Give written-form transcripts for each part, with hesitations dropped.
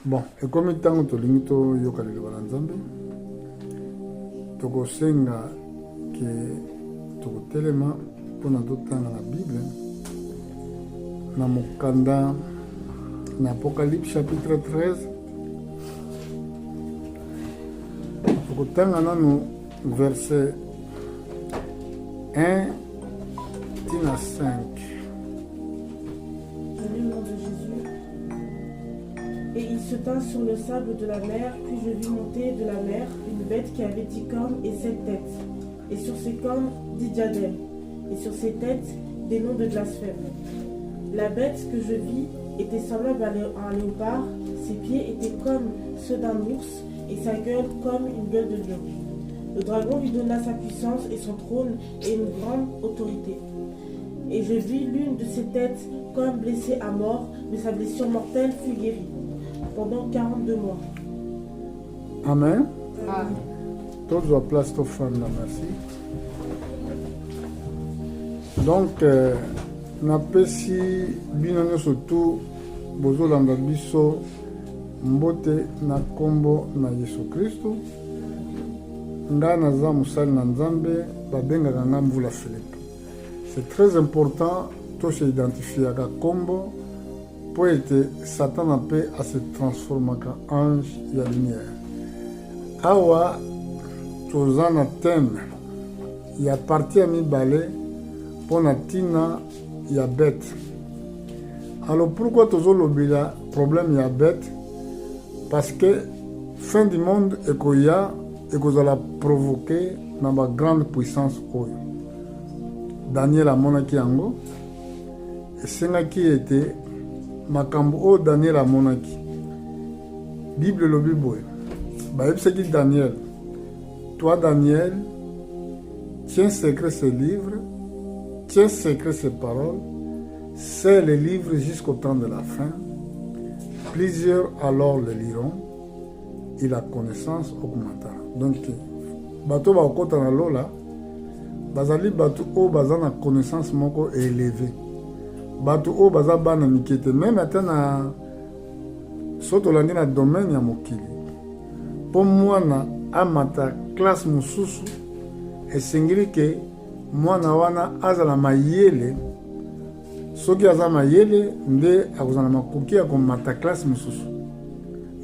Bon, et comme tant que limito yoka le balanzambe, toko senga que toko telema pona totanga na Bible, na mokanda na Apocalypse chapitre 13, toko tanga nanu verset 1 tina 5. Et il se tint sur le sable de la mer, puis je vis monter de la mer une bête qui avait 10 cornes et 7 têtes, et sur ses cornes 10 diadèmes, et sur ses têtes des noms de blasphème. La bête que je vis était semblable à un léopard, ses pieds étaient comme ceux d'un ours, et sa gueule comme une gueule de lion. Le dragon lui donna sa puissance et son trône et une grande autorité. Et je vis l'une de ses têtes comme blessée à mort, mais sa blessure mortelle fut guérie. Pendant 42 mois. Amen. Amen. Toutes aux places aux femmes, merci. Donc, napesi bino surtout bozolanda biso mbote na kombo na Yesu Kristo. Nga naza musali na Nzambe babengaka nga Mvula Philippe. C'est très important to se identifier ka kombo pour être Satan a pu à se transformer en ange et la lumière. Awa, tozan a thème, il y a parti à mi balai pour la tina, il y a bête. Alors pourquoi toujours le problème il y a bête? Parce que fin du monde et qu'il y a et que ça provoqué dans ma grande puissance. Daniel a monaki yango et c'est qui était makambo o Daniel a monaki. Bible le Bible. C'est qui Daniel. Toi Daniel, tiens secret ce livre, tiens secret ces paroles, c'est le livre jusqu'au temps de la fin. Plusieurs alors le liront et la connaissance augmentera. Donc, bato ba okota na lola, bazali bato o bazana connaissance moko élevée. Bato o baza bana mikete même atana soto landi na domaine ya mokili po mwana amata classe mususu esengeli ke mwana wana azala mayele soki aza mayele nde akozala makoki ya komata classe mususu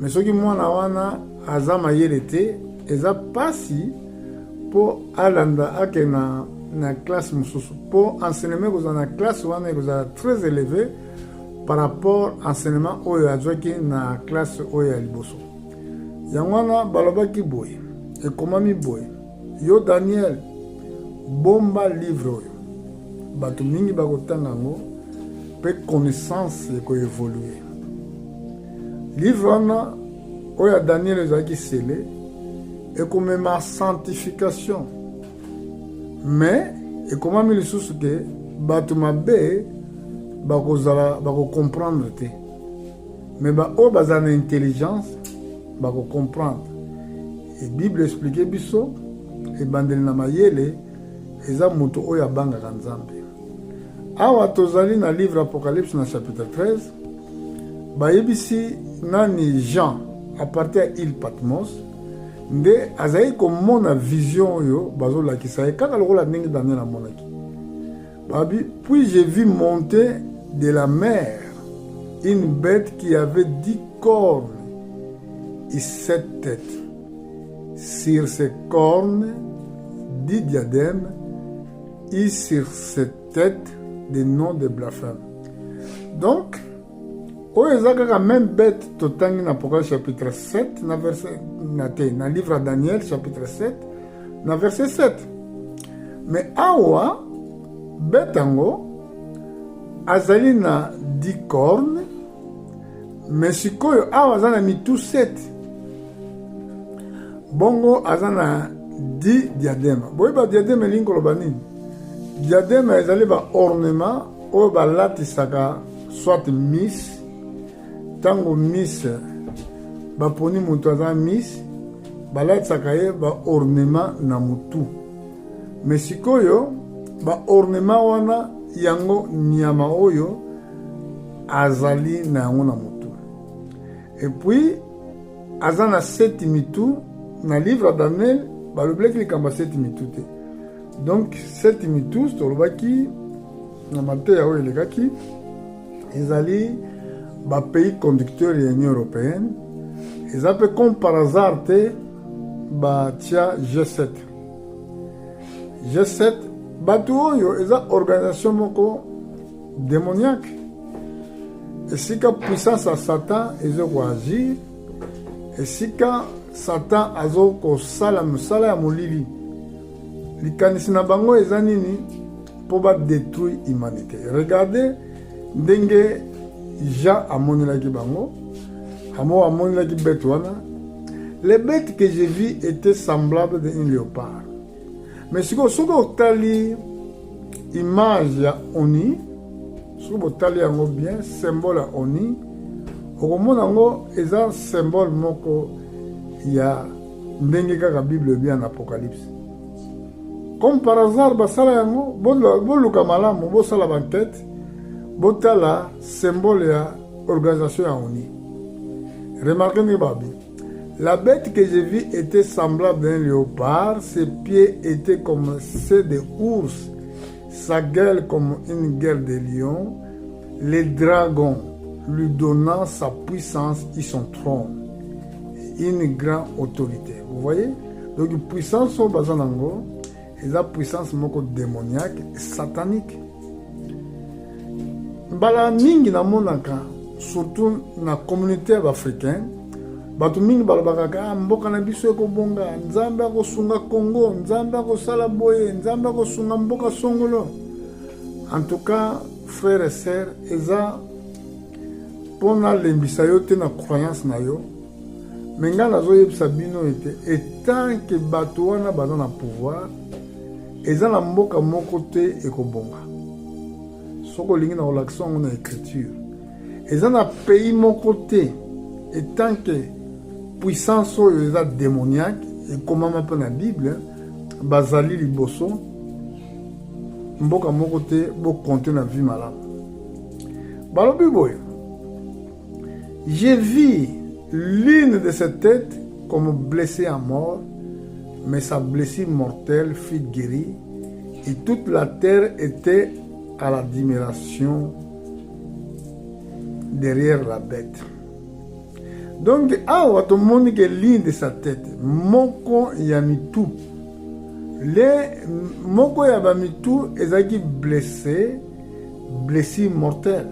mais soki mwana wana aza mayele te eza pasi po alanda ake na classe mususu pour enseignement que na classe wana est très élevé par rapport à enseignement oyo azwaki na classe oyo ya liboso yangwana balobaki boye ekomami boye yo Daniel bomba livre oyo bato mingi bakotanga ngo pe connaissance ekoévolue livre wana oyo ya Daniel ezalaki scellé ekomema sanctification. Mais et comment me lisusu que bato mabe bako comprendre te mais ba o bazana intelligence bako comprendre et Bible expliquer biso et bandeli na mayele eza moto oyo abangaka Nzambe. Awa tozali na livre Apocalypse na chapitre 13 bayebisi nani Jean à partir à île Patmos nde azali komona vision oyo bazolakisa ye kaka lokola ndenge Daniel amonaki babi. Puis j'ai vu monter de la mer une bête qui avait 10 cornes et 7 têtes. Sur ses cornes 10 diadèmes et sur ses têtes des noms de blasphème. Donc oyo eza kaka même bête totangi na Apocalypse chapitre 7 na verset na livre à Daniel chapitre 7 na verset 7. Mais awa bête yango azali na 10 cornes mais sikoyo awa aza na mitu 7 bongo aza na 10 diadème. Boyeba diadème elingi koloba nini? Diadème ezali ba ornement oyo balatisaka soit miss tango miss baponi moto aza miss balatisaka ye ba ornement na mutu mais sikoyo ba ornement wana yango nyama oyo azali na yango na mutu Et puis, Azana 7 mitu, dans le livre de Daniel, le blé qui est 7 mitu. Donc, 7 mitu, c'est le qui, dans le pays, ils allaient dans le pays conducteur de l'Union européenne. Ils appellent comme par hasard, G7. G7, c'est une organisation démoniaque. Et si la puissance à Satan est agir, et si Satan a sala molili, les canisina bango est nini pour détruire l'humanité. Regardez, dengue ja amonelaki bango, amo amonelaki bête wana. Les bêtes que j'ai vues étaient semblables d'un léopard. Mais si vous avez l'image de Oni, si vous avez bien symbole de Oni, vous avez un symbole qui est dans la Bible bien en Apocalypse. Comme par hasard, vous avez une enquête, vous avez un symbole de l'organisation de Oni. Remarquez Babi. La bête que j'ai vue était semblable d'un léopard, ses pieds étaient comme ceux des ours, sa gueule comme une gueule de lion, les dragons lui donnant sa puissance et son trône, une grande autorité. Vous voyez? Donc, une puissance au Bazanango, et la puissance démoniaque et satanique. Bala mingi na monaka, surtout dans la communauté africaine, bato mingi balobaka mboka na biso ekobonga, nzambe akosunga Congo, nzambe akosala boye, nzambe akosunga mboka songolo. En tout cas, frères et sœurs, eza pona lembisa yo te na croyance na yo, mais nga nazoyebisa bino ete etant que bato wana baza na pouvoir, eza na mboka moko te ekobonga. Soko lingi na kolakisa yango na écriture, eza na pays moko te etant que puissance oyo eza démoniaque ekomama mpe na Bible bazali liboso mboka moko te bokonte na vie malamu. Balobi boye, j'ai vu l'une de ses têtes comme blessée à mort, mais sa blessure mortelle fut guérie et toute la terre était à l'admiration derrière la bête. Donc, awa tout le monde qui est l'une de sa tête, moko yamitu. Les moko yamitu, ezaki blessé, blessure mortelle.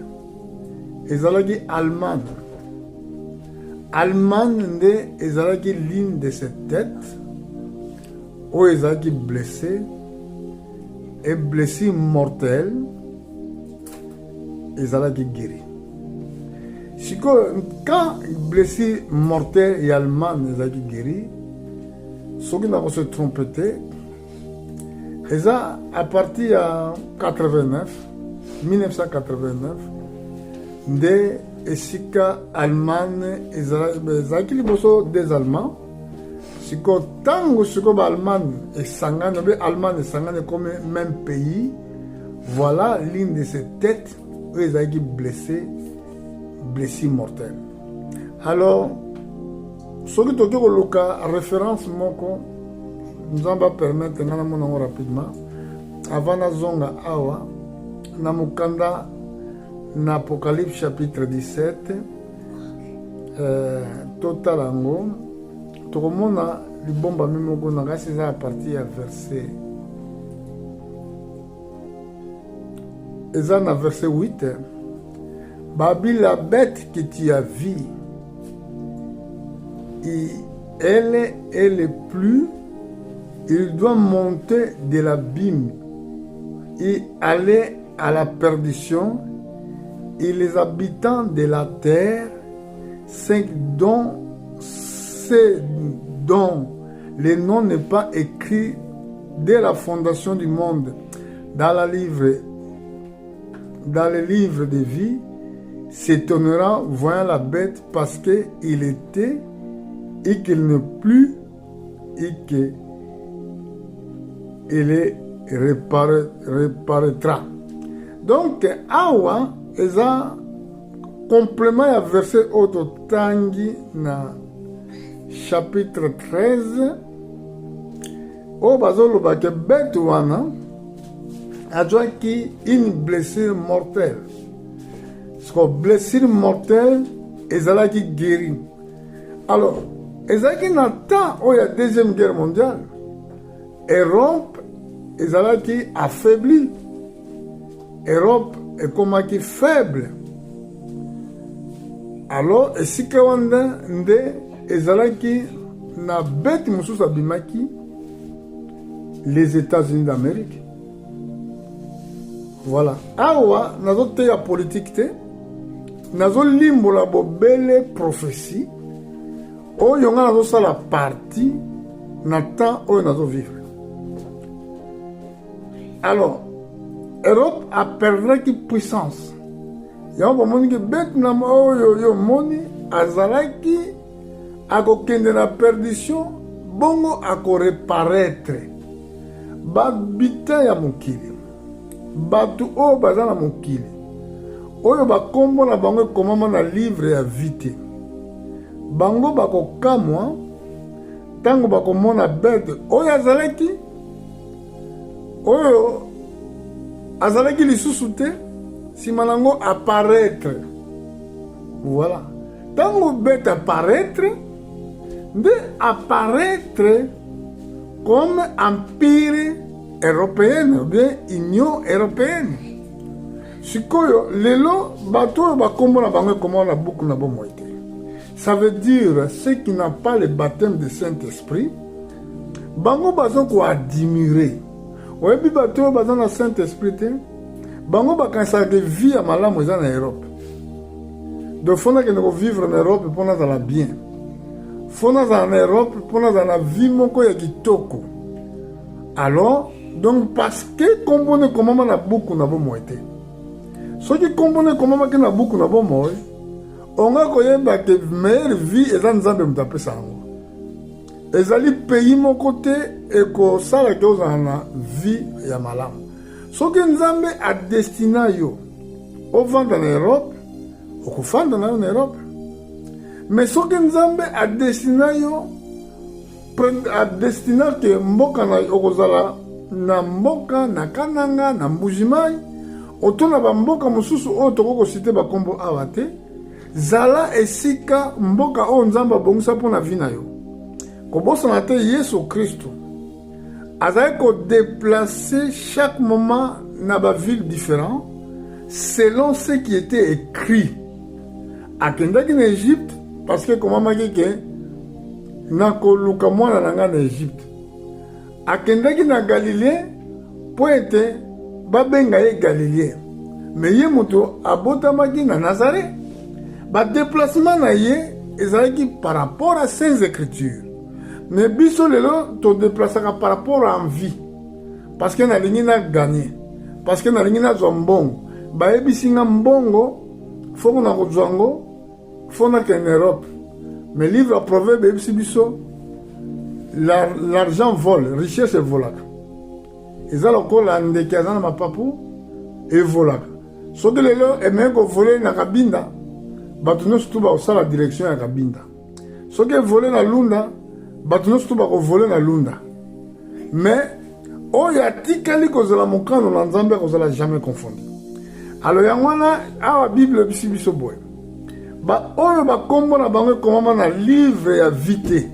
Ezalaki allemand. Allemand de ezalaki l'une de ses têtes, ou ezalaki blessé, et blessure mortelle, ezalaki guéri. Quand blessure mortelle et allemand ezalaki guéri, ceux qui n'ont se trompé, et ça à partir de 1989, de esika allemand ezalaki liboso des Allemands, siko tango siko ba allemand esangane be allemand esangane comme même pays, voilà l'une de ces têtes où ezalaki blessé, blessure mortelle. Alors, ce qui est le référence moko, nous allons permettre de rapidement, avant de zonga awa, na mukanda na Apocalypse chapitre 17, total ango, tokomona libomba mimoko na kasi za à partir du verset. Eza na verset 8. Babi, la bête que tu as vue, elle est plus, il doit monter de l'abîme et aller à la perdition, et les habitants de la terre, ceux dont le nom n'est pas écrit dès la fondation du monde dans le livre de vie, s'étonnera voyant la bête parce qu'il était et qu'il n'est plus et qu'il reparaîtra. Donc, awa eza complément ya verset oyo totangi na chapitre 13 oyo bazoloba ke bete wana azwaki une blessure mortelle. Siko blessure mortelle ezalaki guéri. Alors ezalaki na temps oyo ya deuxième guerre mondiale, Europe ezalaki affaibli, Europe ekomaki faible. Alors esika wana nde ezalaki na beti mosusu abimaki, les États-Unis d'Amérique. Voilà. Awa nazoteya politique te, nazolimbola bobele prophétie oyo nga nazosala parti na temps oyo nazovivre. Alors Europe a perdu puissance. Yango bomoni ke Vietnam oyo yo moni azalaki akokende na perdition, bongo akoreparaître babita ya mokili, batu oyo baza na mokili oyo bakombo na bango ekomama na livre ya vite, bango bakokamwa ntango bakomona bete oyo azalaki lisusu te, nsima nango apparaître. Voilà. Ntango bete apparaître nde apparaître comme empire européenne ou bien union européenne. Sikoyo lelo bato oyo bakombo na bango ekomama na buku na bomoi te. Ça veut dire ceux qui n'ont pas le baptême de Saint-Esprit, bango bazo ko admirer. Oyebi bato oyo baza na Saint-Esprit te, bango bakanisaka vie ya malamu eza na Europe. Donc fo nakende kovivre na Europe mpo nazala bien, fo nazala na Europe mpo nazala na vie moko ya kitoko. Alors donc parce que kombo ne ekomama na buku na bomoi te, soki kombo ne ekomamaki na buku na bomoi, onga koyeba ke meilleure vie eza nzambe moto apesa yango. Ezali pays moko te ekosalaki ozala na vie ya malamu. Soki nzambe adestina yo ovanda na Europe, okofanda na yo na Europe. Mais soki nzambe adestina yo adestina ke mboka na okozala na mboka na Kananga na Mbujimai, otona bamboka mosusu oyo tokokosite bakombo awa te, zala esika mboka oyo nzambe abongisa mpo na vi na yo. Kobosana te Yesu Kristo azali kodeplace chaque moment na baville différent selon ce qui était écrit. Akendaki na Égypte parce que komamaki ke nakoluka mwana na nga na Égypte. Akendaki na Galilée po ete babenga ye Galilée. Mais ye moto abotamaki na Nazareth. Ba déplacement na ye ezalaki par rapport à Saintes Écritures. Mais biso lelo to déplaçaka par rapport à envie. Parce que nalingi na gagner. Parce que nalingi na zwa mbongo. Bayebisi nga mbongo foko na kozwa ngo fo na kende Europe. Mais livre à proverbe ebisi biso l'argent vole, richesse evolaka. Eza lokola ndeke aza na mapapu evolaka. Soki lelo emeye kovole na kabinda, bato nyonso tu bakosala direction ya kabinda. Soki evole na lunda, bato nyonso tu bakovole na lunda. Mais oyo atikali kozala mokano na nzambe akozala jamais confondu. Alors yango wana awa Bible ebisi biso boye, ba oyo bakombo na bango ekomama na livre ya vite.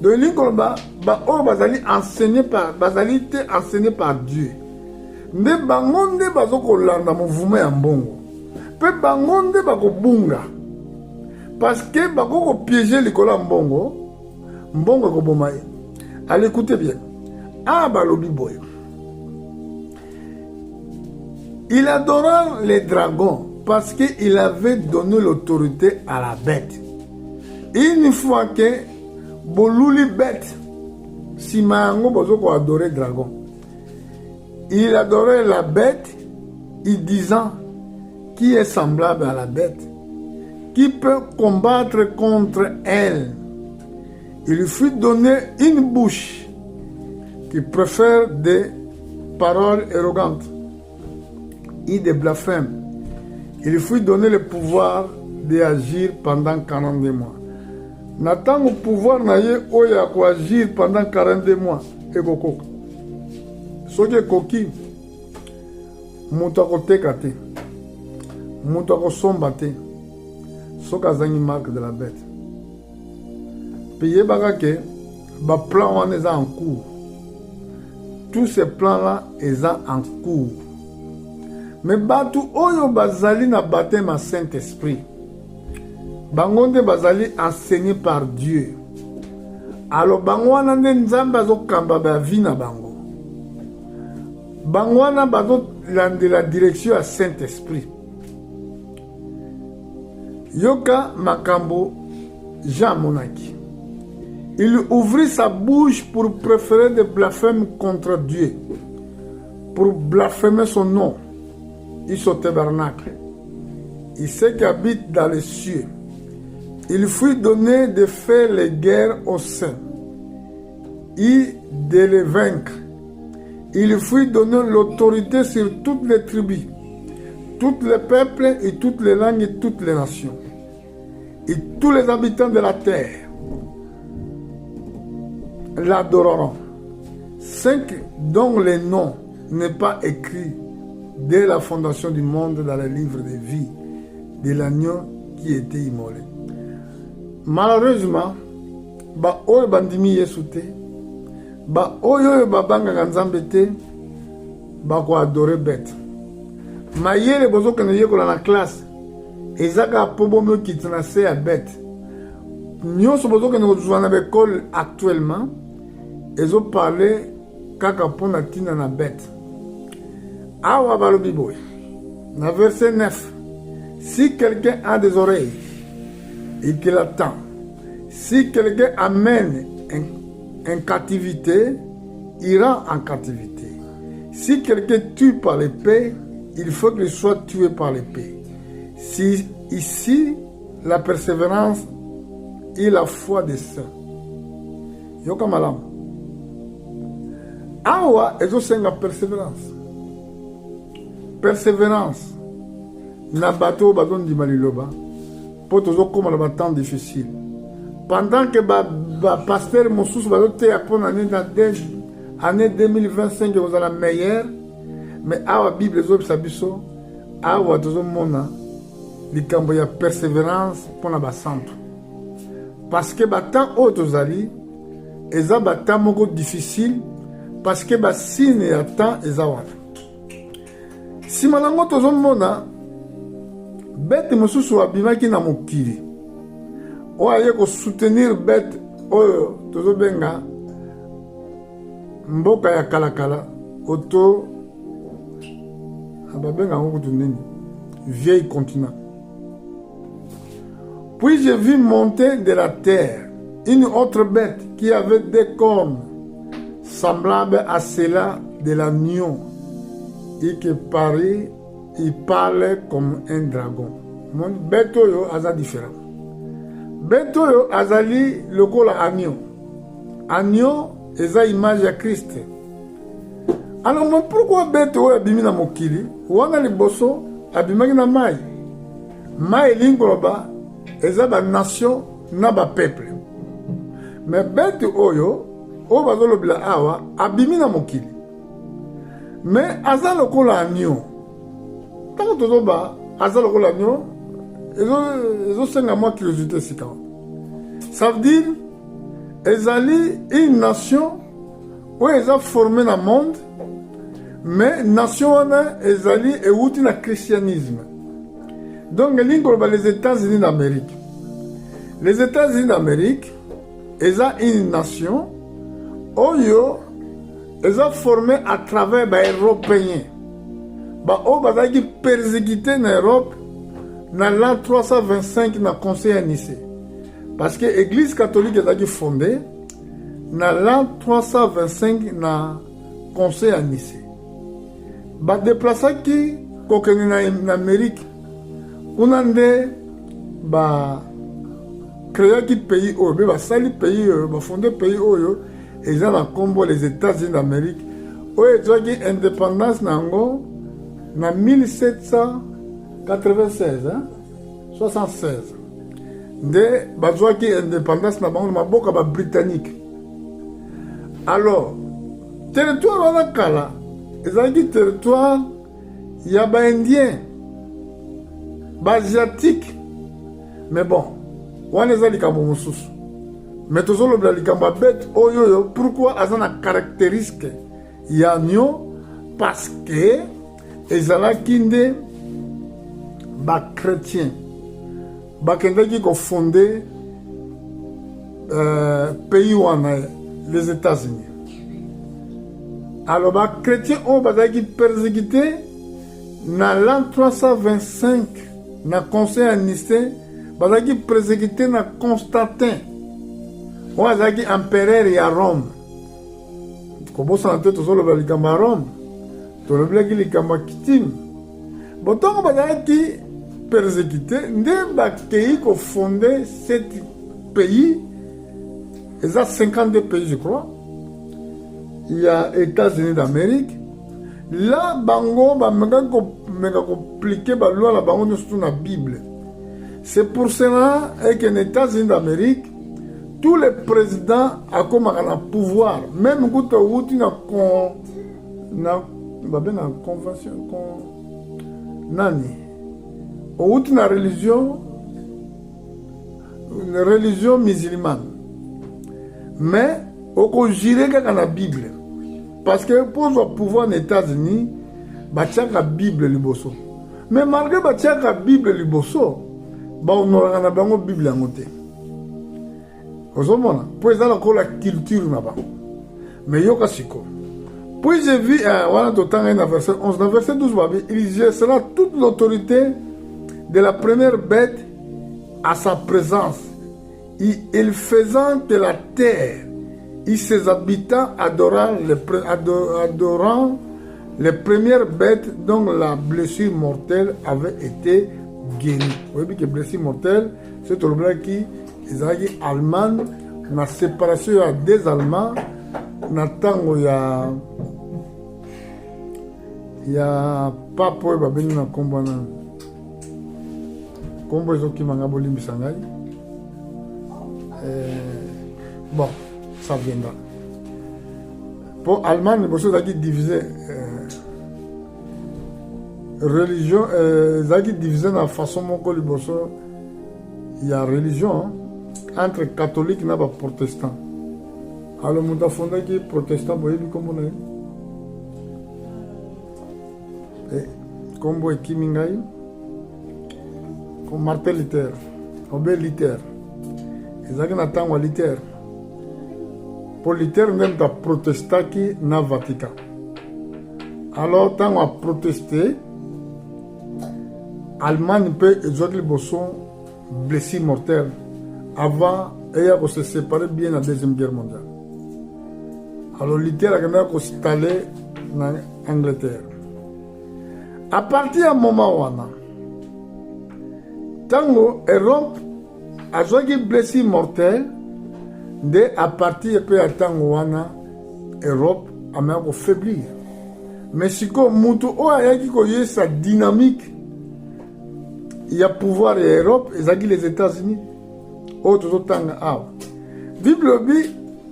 Donc likoloba ba oyo bazali enseigné par Dieu. Nde bango nde bazokolanda mouvement ya mbongo, mpe bango nde bakobunga, parce que bakokopiéger likolo ya mbongo ekoboma ye. Allez, écoutez bien. Ah balobi boye, il adora les dragons parce qu'il avait donné l'autorité à la bête. Une fois que boluli bête, si mango bozoko adorer dragon, il adorait la bête, il disant qui est semblable à la bête, qui peut combattre contre elle. Il lui fut donné une bouche qui préfère des paroles arrogantes et des blasphèmes. Il lui fut donné le pouvoir d'agir pendant 42 mois. N'attend au pouvoir naye oya ko agir pendant 42 mois. Et kokoka. Soki koki mutu akoteka te, mutu akosomba te, soki azangi marque de la bête. Puis yebaka ke ba plan wana eza en cours. Tous ces plans-là eza en cours. Mais batu oyo bazali na baptême à Saint-Esprit, bango nde bazali enseigné par Dieu. Alors bango wana nde Nzambe azokamba ba vie na bango. Bango wana bazolande la direction à Saint-Esprit. Yoka makambo Jean monaki. Il ouvrit sa bouche pour préférer des blasphèmes contre Dieu, pour blasphémer son nom et son tabernacle. Il sait qu'il habite dans les cieux. Il fut donné de faire les guerres aux saints et de les vaincre. Il fut donné l'autorité sur toutes les tribus, tous les peuples et toutes les langues et toutes les nations. Et tous les habitants de la terre l'adoreront. 5 dont les noms n'est pas écrit dès la fondation du monde dans le livre de vie de l'agneau qui était immolé. Malheureusement, ba oyo bandimi Yesu te, ba oyo babanga Nzambe te, ba ko adorer bête. Mayele bozoka na yekola na classe, ezaka pobomo kitana se ya bête. Nyonso bozoka na kozwa na école actuellement, ezo parler kaka pona tina na bête. Awa balobi boy. Na verset 9. Si quelqu'un a des oreilles et qu'il attend, si quelqu'un amène en captivité, ira en captivité. Si quelqu'un tue par l'épée, il faut qu'il soit tué par l'épée. Si ici, la persévérance et la foi des saints. Yoka malam. Awa, ezo senga persévérance. Persévérance. Na bateau badon di maliloba. Pour toujours comme le temps difficile. Pendant que pasteur Moussous va te apprendre année 2025 vous la meilleure, mais awa Bible les sabiso, awa toujours mona, likambo ya persévérance pour la basanto. Parce que batan otozali, eza batan moko difficile, parce que basine ya temps eza wana. Si malango toujours mona, bête Moussous abimaki na mokili. Oye ko soutenir bête oyo tozo benga mboka ya kalakala auto ababenga ngokutu nini vieil continent. Puis j'ai vu monter de la terre une autre bête qui avait des cornes semblables à celle-là de l'agneau et qui parlait comme un dragon. Mon bête oyo aza différent. Bête oyo azali lokola agneau. Agneau eza image ya Christ. Alors mais pourquoi bête oyo abimi na mokili? Wana liboso abimaki na mai. Mai lingoloba eza ba nation na ba peuple. Mais bête oyo oyo bazolobela awa abimi na mokili. Mais aza lokola agneau. Tant tozoba aza lokola agneau. Ils senga moi curiosité si quand. Ça veut dire ezali une nation où ils ont formé le monde, mais nation wana ezali euti na christianisme. Donc les États-Unis d'Amérique. Les États-Unis d'Amérique, ils ont une nation où ils ont formé à travers les Européens. Bah où bazaki persécuté en Europe. Dans l'an 325 dans le conseil à Nice. Parce que l'église catholique a été fondée dans l'an 325 dans le conseil à Nice. Bah déplacé qui en Amérique, on a créé un pays où on a pays fondé pays où ils ont combo les États-Unis d'Amérique où ils ont eu indépendance en 1796, hein? 76 nde bazwaki indépendance na bango na maboka babritannique. Alors territoire wana kala ezalaki territoire ya baindien baasiatique, mais bon wana eza likambo mosusu. Mais tozolobela likambo ya bete oyoyo pourquoi aza na caractéristique ya nio, parce que ezalaki nde bachrétien bakendaki kofonder pays wana les États-Unis. Alors bachrétien oyo bazalaki persécuté na l'an 325 na conseil ya Nicée, bazalaki persécuté na Constantin oyo azalaki empereur ya Rome. Kobosana te tozolobela likambo ya Rome, tolobelaki likambo ya kitime. Botongo bazalaki persécuté nde bakei kofonder cet pays. Eza 52 pays je crois. Il y a États-Unis d'Amérique. Là bango bameka komplike baloi la bango nyonso na Bible. C'est pour cela que les États-Unis d'Amérique, tous les présidents akomaka na pouvoir, même kuta wuti na convention nani wuti na religion musulmane, mais okojire kaka na Bible, parce que pour le pouvoir aux États-Unis batiaka Bible liboso. Mais malgré batiaka Bible liboso, baonoraka na bango Bible yango te. Ozomona po eza lokola culture na bango. Mais yoka siko, puis j'ai vu wana totanga na verset 11, na verset 12 babi, il exercera toute l'autorité de la première bête à sa présence, il faisant de la terre et ses habitants adorant les premières bêtes dont la blessure mortelle avait été guérie. Vous voyez que blessure mortelle, c'est le blanc qui est allemand, la séparation à des Allemands, na tango ya papo ba beni na kombo na kombo ezoki manga bolimbisa ngai. Bon, ça viendra. Pour Allemagne, il y a divisé religion, il y divisé dans la façon dont il y a religion entre catholiques et protestants. Alors, nous avons fondé les protestants, vous voyez comment on est. Comme vous voyez, comme Martin Luther, Robert Luther. Ils ont un temps Luther. Pour Luther, même dans protestant qui na Vatican. Alors, tant on a protesté, Allemagne peut exaucer les bossons blessés mortels avant et à se séparer bien dans la Deuxième Guerre mondiale. Alors, Luther a installé en Angleterre. À partir du moment où on a, tant l'Europe a joué blessé mortel, dès à partir de temps l'Europe a même faiblir. Mais si on a sa dynamique, il y a pouvoir et l'Europe, et les États-Unis. Bible,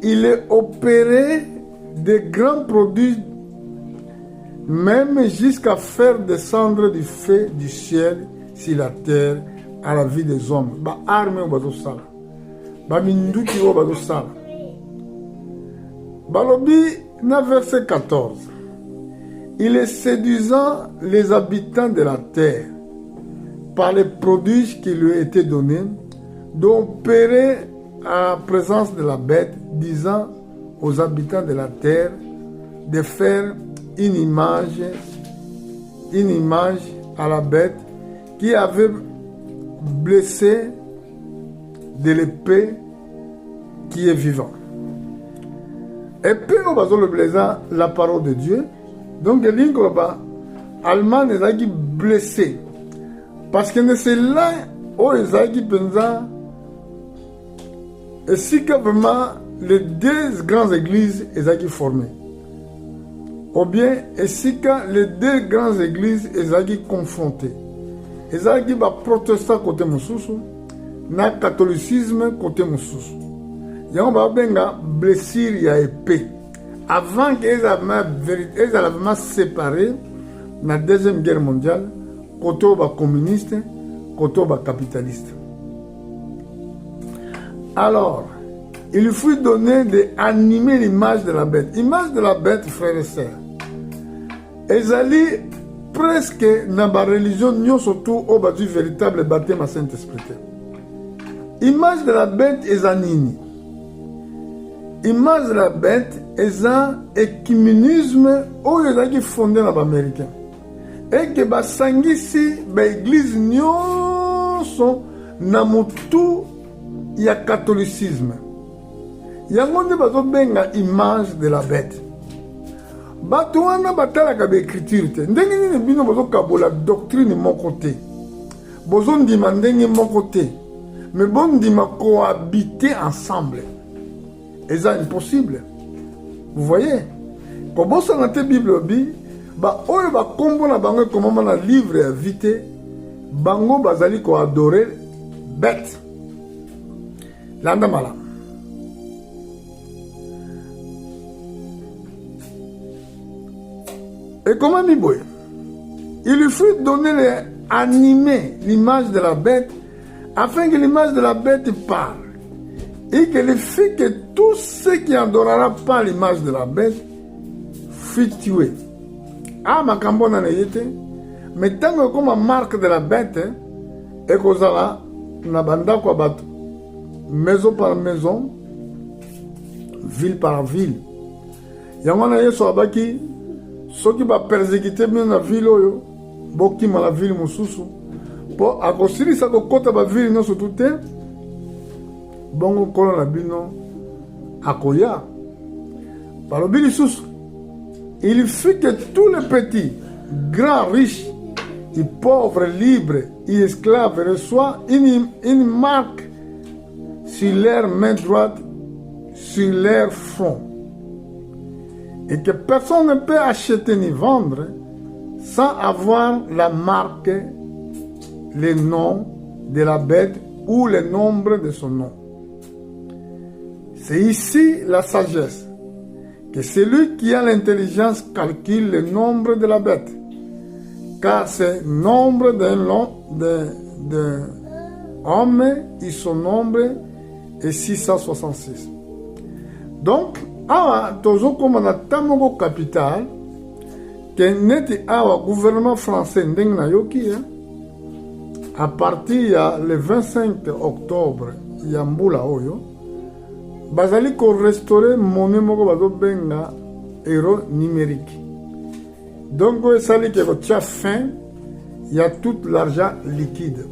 il est opéré de grands produits, même jusqu'à faire descendre du feu du ciel sur la terre à la vie des hommes. Ba arme bazo sala. Ba minduki o bazo sala. Balobi na verset 14. Il est séduisant les habitants de la terre par les prodiges qui lui étaient donnés, d'opérer à la présence de la bête, disant aux habitants de la terre de faire une image à la bête qui avait blessé de l'épée qui est vivant. Et puis on va le blessant la parole de Dieu. Donc Allemagne est blessé parce que c'est là où ils ont pensé et si que vraiment les deux grandes églises sont formées, ou bien et si que les deux grandes églises sont confrontées, ezalaki baprotestant côté mosusu na catholicisme côté mosusu. Yango babenga blessure ya épée. Avant qu'ils aient vraiment séparé dans la Deuxième Guerre mondiale, côté communiste, côté capitaliste. Alors, il faut donner d'animer l'image de la bête. L'image de la bête, frères et sœurs. Ils allaient presque dans la religion, nous surtout au bâti véritable baptême à Saint-Esprit. L'image de la bête est anini. L'image de la bête est un écuménisme où ils ont fondé dans l'Américain. Et que basangisi l'église nyonso na mutu ya catholicisme. Yango nde bazobenga image de la bête. Bato wana batalaka baécriture te. Ndenge nini bino bozokabola doctrine moko te. Bozondima ndenge moko te. Mais bondima cohabiter ensemble. Et ça impossible. Vous voyez? Quand vous avez la Bible, ba oyo ba kombo na bango comme na livre ya vite, bango bazali ko adorer bête. Landa mala. Et comment Miboy? Il lui faut donner animer l'image de la bête afin que l'image de la bête parle. Et que le fait que tout ce qui n'adorera pas l'image de la bête fut tué. Ah, ma cambona n'est pas. Mais tant que comme marque de la bête, et que ça na banda quoi battre, maison par maison, ville par ville. Yamana yeso abaki, ceux qui va persécuter bien la ville oyo, boki ma la ville mususu, pour akosiri sa ko kota ba ville no surtout te. Bongo kolo na bino akoya par le lisusu. Il fit que tous les petits, grands, riches, et pauvres, libres et esclaves reçoivent une marque sur leur main droite, sur leur front. Et que personne ne peut acheter ni vendre sans avoir la marque, le nom de la bête ou le nombre de son nom. C'est ici la sagesse, que celui qui a l'intelligence calcule le nombre de la bête, car c'est le nombre d'un homme et son nombre est 666. Donc, awa tozo comme on a tamogo capital, que net awa gouvernement français ndeng na yoki, à partir le 25 octobre, yambula oyo, bazali ko restaurer monnaie moko bazo benga euro numérique. Donc ça veut dire que tu as fin, il y a tout l'argent liquide.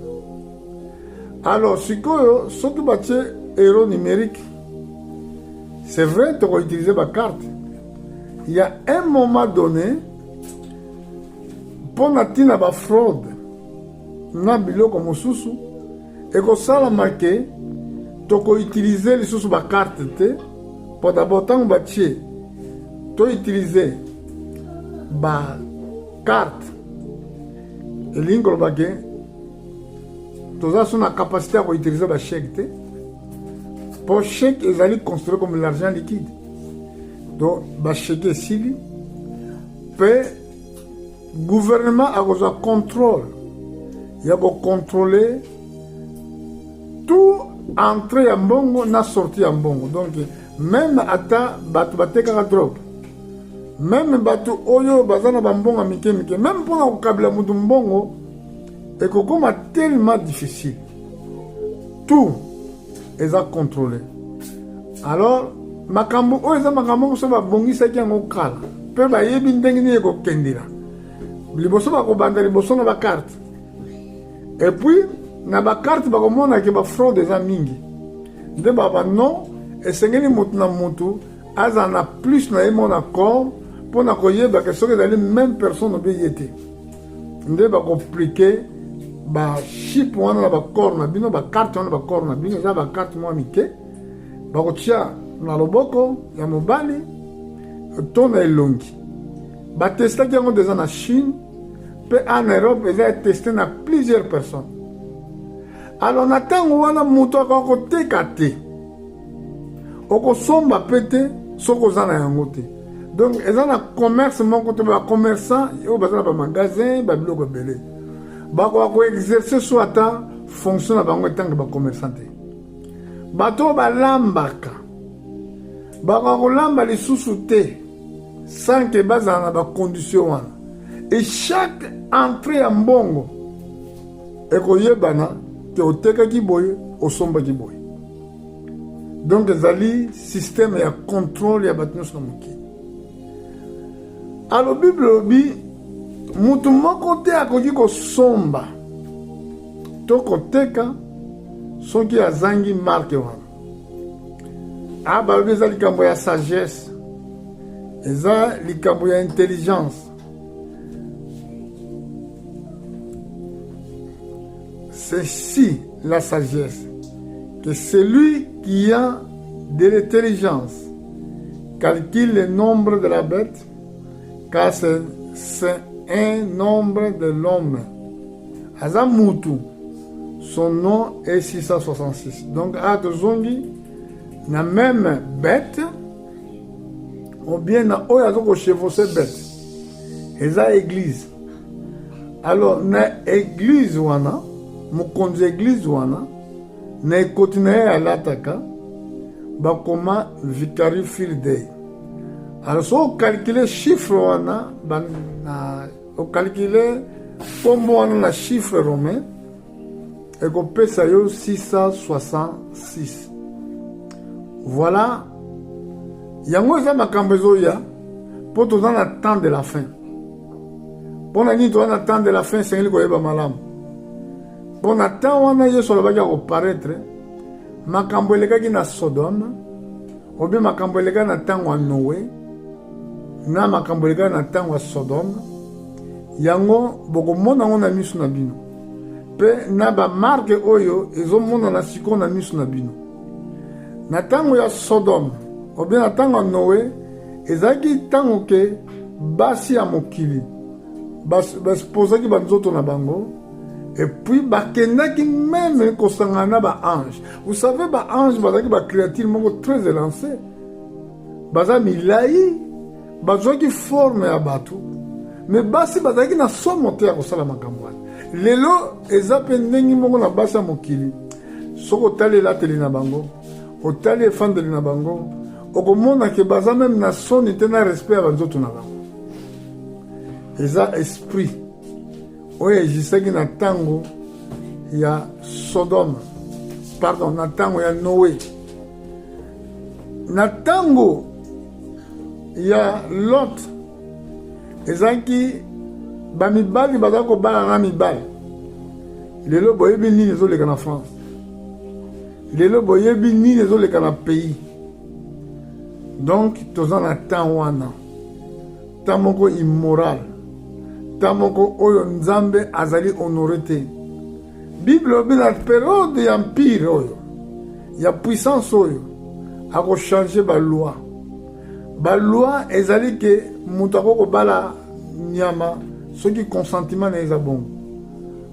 Alors si tu bâtis euro numérique, c'est vrai tu vas utiliser ma carte. Il y a un moment donné pour natina ba fraude na biloko mosusu et que ça la marqué tu peux utiliser les sous ma carte pour d'abord tant bâtir tu utiliser ma carte et l'ingol bagé tu as une capacité à utiliser ma chèque pour chèque ils allaient construire comme l'argent liquide donc ma chèque ici peut gouvernement a besoin contrôle il y a besoin contrôler tout entrée en bongo na sortie en bongo donc même ata batu bateka drogue même batu oyo bazana bambongo mike même pour na kabla mutu mbongo et que comme tellement difficile tout est à contrôler alors makambo oyo za makambo so ba bongisa ki ngo kala pe ba yebi ndenge ni ko kendira liboso ba ko banda liboso na ba carte et puis na ba carte ba komona ke ba fraude za mingi nde ba non esengeli mutu na mutu azana plus na emo na corps pour na koyeba que soki ezali même personne obe yete nde ba compliquer ba chip wana na ba corps na bino ba carte wana ba corps na bino za ba carte mo mike ba kotia na loboko ya mobali to na elongi ba testaki yango deja na Chine Puis en Europe, ils ont testé dans plusieurs personnes. Alors, on attend qu'on a moto à côté kate. On somba pété, sauf qu'on a un côté. Donc, ils ont un commerce, mon côté, un commerçant, ils ont un magasin, ils ont un belé. Ils exercer soit fonction à un tant que commerçant. Bateau balambaka. Bakolamba les sous-soutés sans que bazana ba condition wana. Et chaque entrée en bongo ekoyebana ke oteka ki boye osomba ki boye. Donc ezali système ya contrôle ya bato nyonso na mokili. Alors Bible lobi mutu moko te akoki kosomba to koteka soki azangi marke wana. Ah bah eza likambo ya sagesse, eza likambo ya intelligence. C'est si la sagesse que celui qui a de l'intelligence calcule le nombre de la bête, car c'est un nombre de l'homme. Azamutu, son nom est 666. Donc à Tozongi, na même bête, ou bien na oya chevaucher bête. Eza église. Alors na église wana, mokonzi église wana, na ekotine ya lataka, bakoma vicary field day. Alors si on calcule chiffre wana, on calcule kombo wana na chiffre romain, et qu'on peut ça yo 666. Voilà, yango eza makambo ezoya po toza na temps de la fin. Pona nini toza na temps de la fin sengeli koyeba malamu. Pona temps wana Yesu alobaki akoparaître, makambo elekaki na Sodome, ou bien makambo elekaki na ntango ya Noé, na makambo elekaki na ntango ya Sodome, yango bokomona yango na miso na bino. Pe na bamarke oyo ezomona na sikoyo na miso na bino. Na tango ya Sodome, ou bien na tango ya Noé, ezalaki tango ke basi ya mokili basposaki banzoto na bango, et puis bakendaki même kosangana na ba-ange. Vous savez, ba-ange bazalaki ba-créature moko très élancée. Baza milai, bazwaki forme ya bato, mais basi bazalaki na somo te ya kosala makambo wana. Lelo eza pe ndenge moko na basi ya mokili. Soko otali elateli na bango, otali efandeli na bango, okomona ke baza même na soni te na respect ya banzoto na bango. Eza esprit oyo egisaki na ntango ya Sodome, pardon, na ntango ya Noé, na ntango ya Lot, ezalaki bamibali baza kobala na mibali. Lelo boyebi nini ezoleka na France, lelo boyebi nini ezoleka na pays. Donc toza na temps wana, temps moko immoral, temps moko oyo nzambe azali honoré te. Bible obi na période ya empire oyo, ya puissance oyo, akochange baloi. Baloi ezali ke mutu akokobala nyama soki consentiment na eza bongo,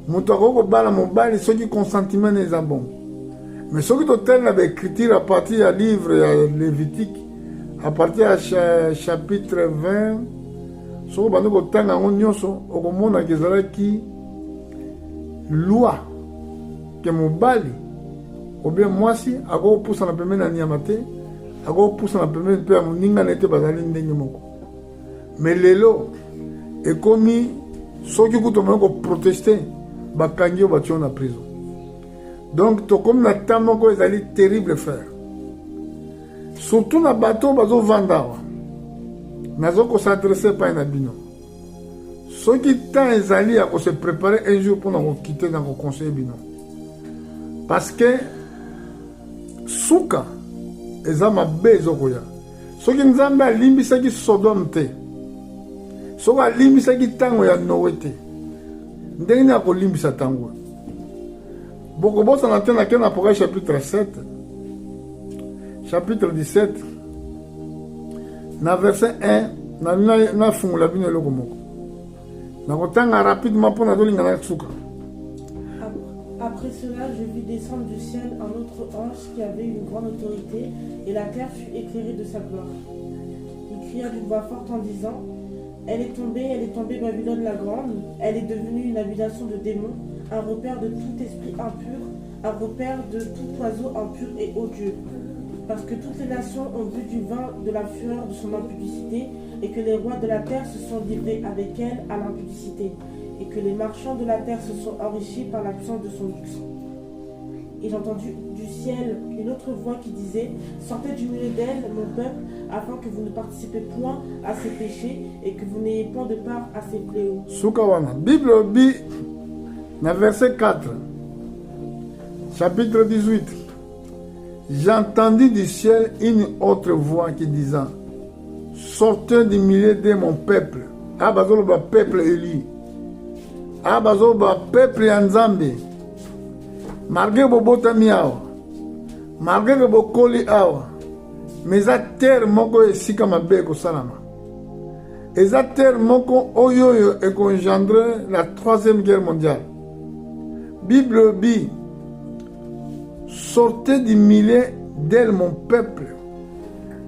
mutu akokobala mobali soki consentiment na eza bongo. Mais soki totali na baécriture à partir ya livre ya Lévitique, à partir ya chapitre 20, soko bandi kotanga yango nyonso, okomona ezalaki loi ke mobali ou bien mwasi akopusa na pembeni na nyama te, akopusa na pembeni mpe ya moninga na ete bazali ndenge moko. Mais lelo ekomi soki kutu omoni koproteste, bakangi yo batio na prison. Donc tokomi na temps moko ezali terrible frère, surtout na bato bazovanda awa. Nazo kosadresse pa na bino, soki temps ezali ya se préparer un jour pour nous quitter dans le conseil bino, parce que suka eza mabe ezokoya. Soki nzambe alimbisaki Sodome te, soki alimbisaki ntango ya Noé te, ndenge nini akolimbisa ntango? Bokobosana te na ke na Apocalypse chapitre 7, chapitre 17, na verset 1, na fungula bino eloko moko. nakotanga rapidement pour na tolingana suka. Après cela, je vis descendre du ciel un autre ange qui avait une grande autorité, et la terre fut éclairée de sa gloire. Il cria d'une voix forte en disant: elle est tombée Babylone la grande, elle est devenue une habitation de démons, un repère de tout esprit impur, un repère de tout oiseau impur et odieux. Parce que toutes les nations ont bu du vin de la fureur de son impudicité, et que les rois de la terre se sont livrés avec elle à l'impudicité, et que les marchands de la terre se sont enrichis par la puissance de son luxe. Et j'ai entendu du ciel une autre voix qui disait: sortez du milieu d'elle, mon peuple, afin que vous ne participez point à ses péchés et que vous n'ayez point de part à ses fléaux. Soukawana, Bible bi, na verset 4, chapitre 18. J'entendis du ciel une autre voix qui disait: sortez du milieu de mon peuple. Abazoloba peuple élu. Abazoloba peuple Nzambe. Malgré bobota miawa, malgré bokoli awa, mais à terre moko esika mabe ko salama. Et à terre moko oyoyo e engendre la 3e guerre mondiale. Bible bi, sortez du milieu d'elle mon peuple,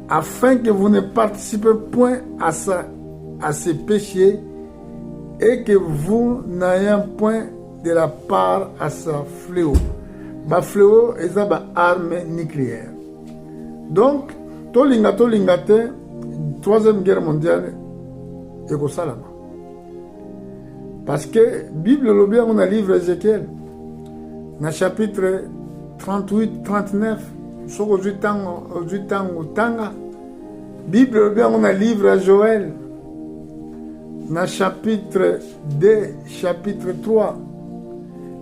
afin que vous ne participez point à ses péchés et que vous n'ayez point de la part à sa fléau. Ba fléau est ba arme nucléaire. Donc, tolinga te 3e guerre mondiale et ko salama. Parce que Bible le bien on a livre Ézéchiel na chapitre 38 39 soko jutango tanga. Bible le bien on a livre à Joël na chapitre 2 chapitre 3.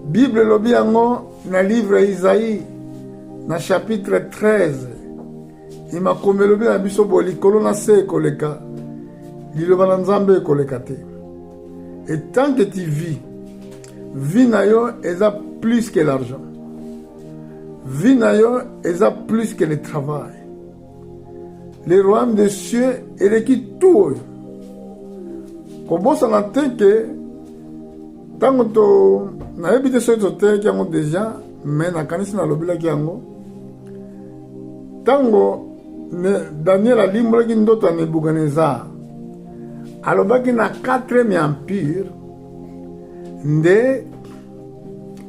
Bible lobi yango na livre Isaïe na chapitre 13. Il m'a comme lobi na biso bo likolo na se koleka. Liloba na Nzambe koleka te. Et tant que tu vis na yo eza plus que l'argent. Vie na yo eza plus que le travail. Le royaume des cieux eleki tout. Kobosa na te que tango to na ebite so te ki yango déjà mais na kanisi na lobilaki yango tango Daniel alimbolaki ndoto ya Nebukadnezar alobaki na 4e empire nde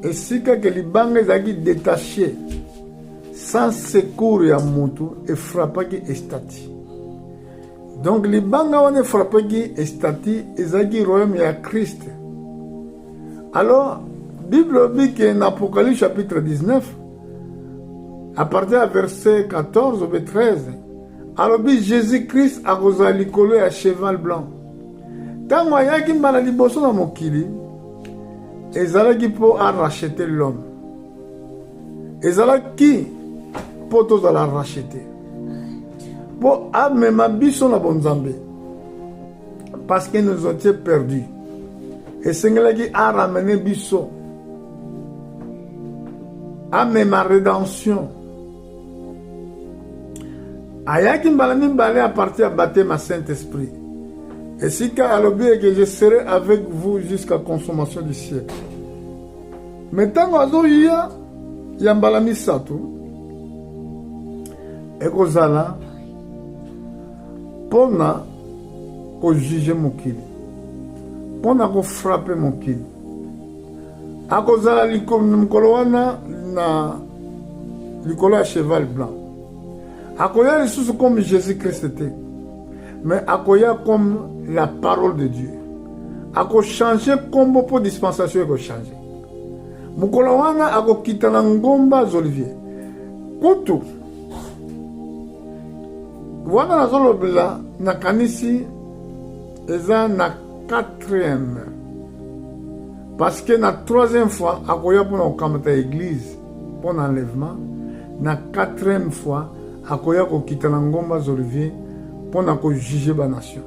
esika ke libanga ezalaki détaché sans secours ya mutu efrappaki estati. Donc libanga wana efrappaki estati ezalaki royaume ya Christ. Alors, Bible dit qu'en Apocalypse chapitre 19, à partir du verset 14 au 13, alors Jésus-Christ a causé likolo à cheval blanc. Tant qu'il y a un liboso dans mon kili, ezalaki pour racheter l'homme. Ezalaki pour tous la racheter. Pour amener biso na bonzambe. Parce que nous étions perdus. Et Seigneur a ramené biso. Amené ma rédemption. Ayaki mbalami mbale à partir de baptême à Saint-Esprit. Et si car que je serai avec vous jusqu'à consommation du siècle. Mais tant que il y a mbalami sato. Et kozala pona ko juger mokili. Pona ko frapper mokili. Akozala likolo wana na likolo ya cheval blanc. Akoya lisusu comme Jésus-Christ était. Mais akoya comme la parole de Dieu. Ako changer kombo pour dispensation eko changer. Mukolo wana ako kitana ngomba Olivier. Kutu. Wana nazolobela na kanisi eza na 4e. Parce que na 3e fois akoya pour okamata église pour l'enlèvement. Na 4e fois akoya ko kitana ngomba Olivier pour na ko juger ba nation.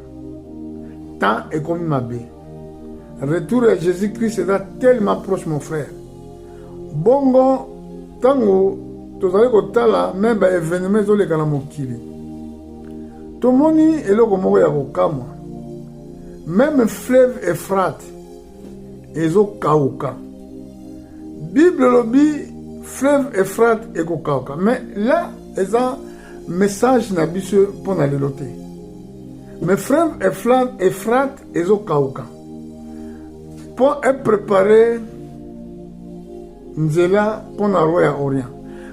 Tant est comme ma bé. Retour à Jésus-Christ est tellement proche mon frère. Bongo tango tozali kotala même ba événement ezoleka na mokili. Tomoni eloko moko ya kokamwa. même fleuve Euphrate ezokauka. Bible lobi fleuve Euphrate ekokauka. Mais là, ils ont message na biso pour na lelote. Mais fleuve Euphrate ezokauka. Pour être préparé nzela pour na roya orient.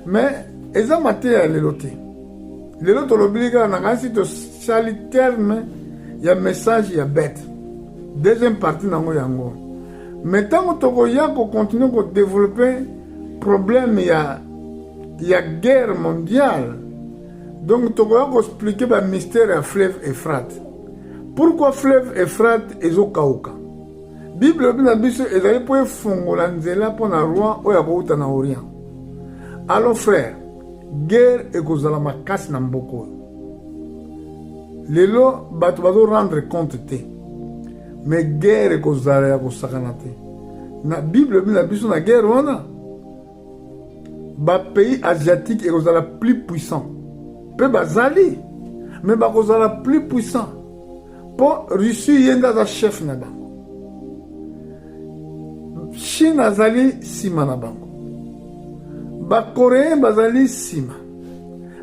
Mais ils ont maté à lelote. Lelote l'obliga na kasi to sali terme ya message ya bête. Deuxième partie nango yango. Mais tant que tu continues à développer problème, il y a guerre mondiale. Donc tu vas expliquer le mystère à fleuve Euphrate. Pourquoi fleuve Euphrate est au Kauka? Bible est allée pour fongola nzela pour na roi ou ya kouta na orient. Alors frère, guerre est kozala makasi na mboko. Lelo batu bazo rendre compte te. Mais guerre est kozala ya kosakana te. Na Bible na biso na guerre wana. Ba pays asiatique est kozala plus puissant. Pe bazali. Mais ba kozala plus puissant. Pour Russie yenda za chef na bango. Chine azali sima na bango. Ba coréen bazali sima.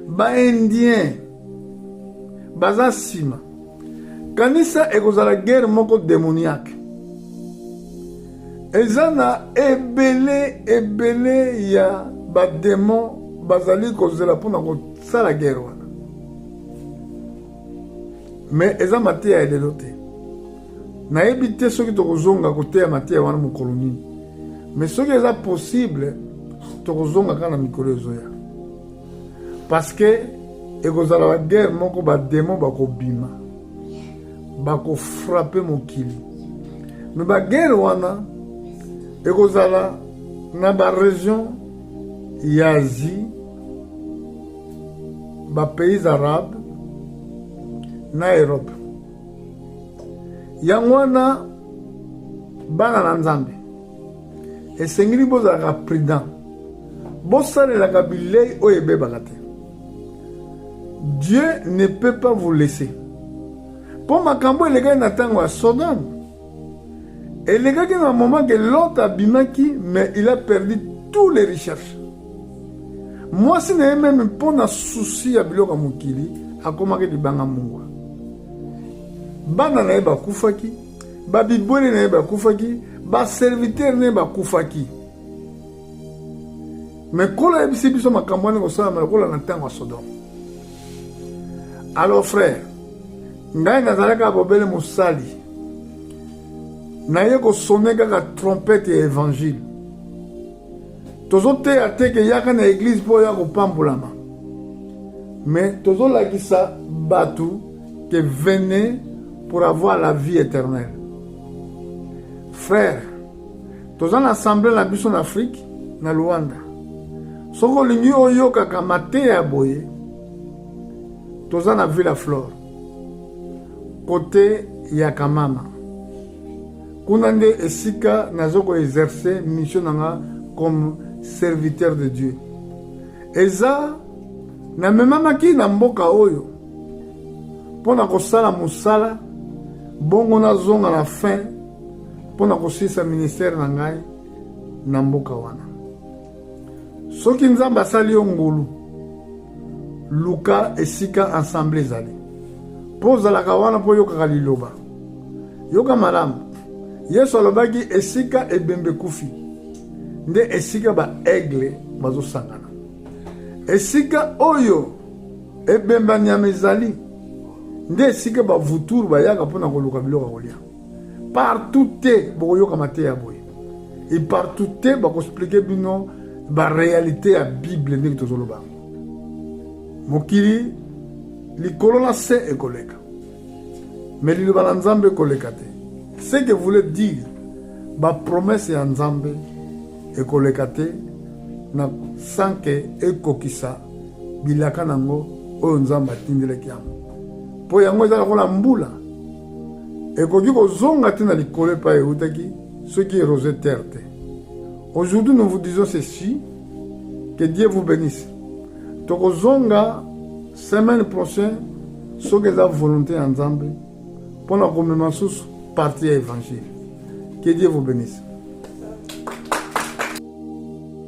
Ba indien baza sima. Kanisa ekozala guerre moko démoniaque. Ezana ebele ya ba démon bazali kozela pona ko sala guerre wana. Mais eza mate ya edelote. Na ebite soki tokozonga kote ya mate wana mokolo nini. Mais soki eza possible tokozonga kana mikolo ezoya. Parce que ekozala ba guerre moko ba démon bakobima. Bako frapper mokili. Mais ba guerre wana ekozala na ba région ya Asie, ba pays arabes na Europe. Yango wana bana na Nzambe esengeli bozalaka prudent. Bosalelaka bilei oyo ebebaka te. Dieu ne peut pas vous laisser. Pour makambo elegaki na tango ya Sodome. Elegaki na moment que l'autre a bimaki, mais il a perdu tous les recherches. Moi, si na même pour na souci ya biloko mokili, akomaki libanga mungwa. Bana na eba kufaki, ba bibole na eba kufaki, ba serviteur na eba kufaki. Mais kola ebisi biso makambo na kosala makola na tango ya Sodome. Alors frère, ngai nazalaka bobele mosali naye kosone kaka trompette ya évangile tozoteya te ke yaka na église mpo ya kopambolama mais tozolakisa bato ke venez pour avoir la vie éternelle. Frère, toza na assemblée na biso na Afrique na Luanda soko olingi oyokaka mateya ya boye toza na Villa Flore côté ya Kamama. Kuna nde esika nazoko exercer mission nanga comme serviteur de Dieu. Eza na memamaki na mboka oyo pona kosala musala bongo na zonga na fin pona kosisa ministère na ngai na mboka wana. Soki Nzambe asali yo ngulu luka esika ensemble zali. Poza la kawana po yoka liloba. Yoka malamu. Yesu alobaki esika ebembe kufi. Nde esika ba aigle bazo sangana. Esika oyo ebemba nyamezali. Nde esika ba vuturu ba yaka pona koluka biloko kolia. Partout te boko yoka mate ya boye. Et partout te bako expliquer bino ba réalité ya Bible ndenge tozoloba. Mokili likolo na se ekoleka. Mais liloba na Nzambe ekoleka te. Ce que voulait dire ba promesse ya Nzambe ekoleka te na sans que ekokisa bilaka nango oyo Nzambe atindelaki yango. Po yango ezala kola mbula ekoki kozonga te na likolo epai eutaki soki érosé terre te. Aujourd'hui nous vous disons ceci, que Dieu vous bénisse. Tokozonga semaine prochaine soki eza volonté ya Nzambe mpona komema susu partie à l'évangile. Que Dieu vous bénisse.